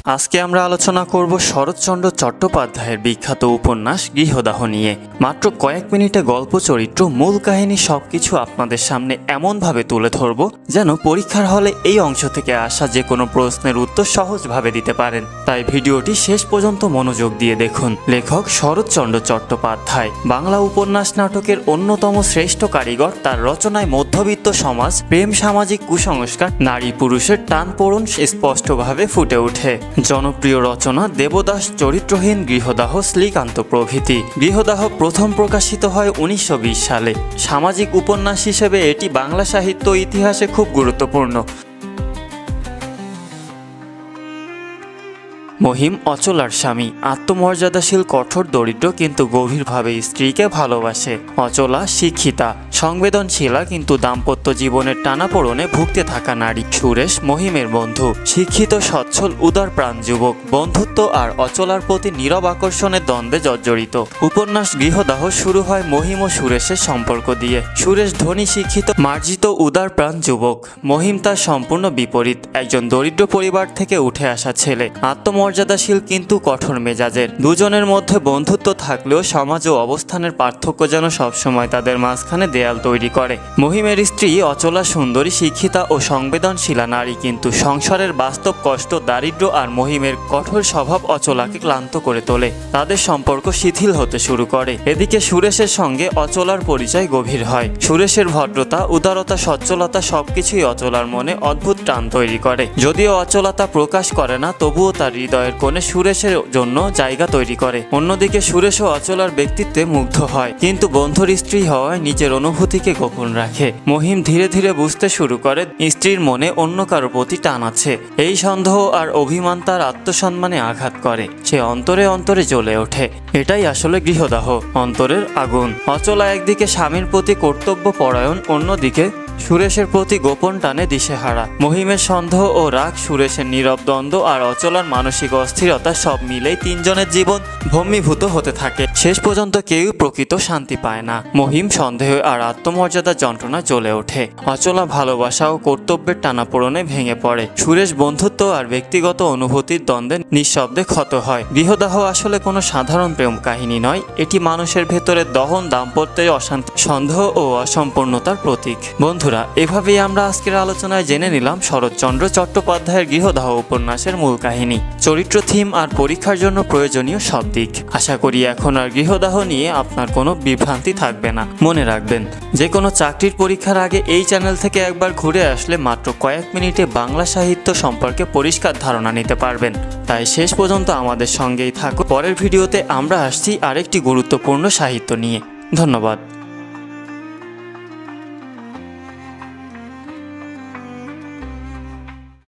আজকে আমরা আলোচনা করব শরৎচন্দ্র চট্টোপাধ্যায়ের বিখ্যাত উপন্যাস গৃহদাহ নিয়ে। মাত্র কয়েক মিনিটে গল্প, চরিত্র, মূল কাহিনী সবকিছু আপনাদের সামনে এমনভাবে তুলে ধরব যেন পরীক্ষার হলে এই অংশ থেকে আসা যে কোনো প্রশ্নের উত্তর সহজভাবে দিতে পারেন। তাই ভিডিওটি শেষ পর্যন্ত মনোযোগ দিয়ে দেখুন। লেখক শরৎচন্দ্র চট্টোপাধ্যায় বাংলা উপন্যাস নাটকের অন্যতম শ্রেষ্ঠ কারিগর। তার রচনায় মধ্যবিত্ত সমাজ, প্রেম, সামাজিক কুসংস্কার, নারী পুরুষের টানপোড়েন স্পষ্টভাবে ফুটে ওঠে। জনপ্রিয় রচনা দেবদাস, চরিত্রহীন, গৃহদাহ, শ্রীকান্ত প্রভৃতি। গৃহদাহ প্রথম প্রকাশিত হয় 1920 সালে। সামাজিক উপন্যাস হিসেবে এটি বাংলা সাহিত্য ইতিহাসে খুব গুরুত্বপূর্ণ। মহিম অচলার স্বামী, আত্মমর্যাদাশীল, কঠোর, দরিদ্র কিন্তু গভীরভাবে স্ত্রীকে ভালোবাসে। অচলা শিক্ষিতা, সংবেদনশীলা কিন্তু দাম্পত্য জীবনের টানাপোড়েনে ভুগতে থাকা নারী। সুরেশ মহিমের বন্ধু, শিক্ষিত, সচ্ছল, উদার প্রাণ যুবক। বন্ধুত্ব আর অচলার প্রতি নীরব আকর্ষণের দ্বন্দ্বে জর্জরিত। উপন্যাস গৃহদাহ শুরু হয় মহিম ও সুরেশের সম্পর্ক দিয়ে। সুরেশ ধনী, শিক্ষিত, মার্জিত, উদার প্রাণ যুবক। মহিম তার সম্পূর্ণ বিপরীত, একজন দরিদ্র পরিবার থেকে উঠে আসা ছেলে, আত্মমর্যাদাশীল কিন্তু কঠোর মেজাজের। দুজনের মধ্যে বন্ধুত্ব থাকলেও সমাজ ও অবস্থানের পার্থক্য যেন সবসময় তাদের মাঝখানে দেয়াল তৈরি করে। মহিমের স্ত্রী অচলা সুন্দরী, শিক্ষিতা ও সংবেদনশীলা নারী, কিন্তু সংসারের বাস্তব কষ্ট, দারিদ্র্য আর মহিমের কঠোর স্বভাব অচলাকে ক্লান্ত করে তোলে। তাদের সম্পর্ক শিথিল হতে শুরু করে। এদিকে সুরেশের সঙ্গে অচলার পরিচয় গভীর হয়। সুরেশের ভদ্রতা, উদারতা, সচ্ছলতা সবকিছুই অচলার মনে অদ্ভুত টান তৈরি করে। যদিও অচলতা প্রকাশ করে না, তবুও তার হৃদয়ের কোণে সুরেশের জন্য জায়গা তৈরি করে। অন্যদিকে সুরেশ ও অচলার ব্যক্তিত্বে মুগ্ধ হয়, কিন্তু বন্ধুর স্ত্রী হওয়ায় নিজের অনুভূতিকে গোপন রাখে। মহিম ধীরে ধীরে বুঝতে শুরু করে স্ত্রীর মনে অন্য কারো প্রতি টান আছে। এই সন্দেহ আর অভিমান তার আত্মসম্মানে আঘাত করে। সে অন্তরে অন্তরে জ্বলে ওঠে। এটাই আসলে গৃহদাহ, অন্তরের আগুন। অচলা একদিকে স্বামীর প্রতি কর্তব্য পরায়ণ, অন্যদিকে সুরেশের প্রতি গোপন টানে দিশেহারা। মহিমের সন্দেহ ও রাগ, সুরেশের নীরব দ্বন্দ্ব আর অচলার মানসিক অস্থিরতা সব মিলেই তিনজনের জীবন ভূমিভূত হতে থাকে। শেষ পর্যন্ত কেউ প্রকৃত শান্তি পায় না। মহিম সন্দেহ আর আত্মমর্যাদার যন্ত্রণা জ্বলে ওঠে। অচলা ভালোবাসা ও কর্তব্যের টানাপোড়েনে ভেঙে পড়ে। সুরেশ বন্ধুত্ব আর ব্যক্তিগত অনুভূতির দ্বন্দ্বে নিঃশব্দে ক্ষত হয়। গৃহদাহ আসলে কোনো সাধারণ প্রেম কাহিনী নয়, এটি মানুষের ভেতরে দহন, দাম্পত্যের অশান্তি, সন্দেহ ও অসম্পূর্ণতার প্রতীক। বন্ধুরা, এভাবেই আমরা আজকের আলোচনায় জেনে নিলাম শরৎচন্দ্র চট্টোপাধ্যায়ের গৃহদাহ উপন্যাসের মূল কাহিনী, চরিত্র, থিম আর পরীক্ষার জন্য প্রয়োজনীয় সব দিক। আশা করি এখন আর গৃহদাহ নিয়ে আপনার কোনো বিভ্রান্তি থাকবে না। মনে রাখবেন, যে কোনো চাকরির পরীক্ষার আগে এই চ্যানেল থেকে একবার ঘুরে আসলে মাত্র কয়েক মিনিটে বাংলা সাহিত্য সম্পর্কে পরিষ্কার ধারণা নিতে পারবেন। তাই শেষ পর্যন্ত আমাদের সঙ্গেই থাকুন। পরের ভিডিওতে আমরা আসছি আরেকটি গুরুত্বপূর্ণ সাহিত্য নিয়ে। ধন্যবাদ।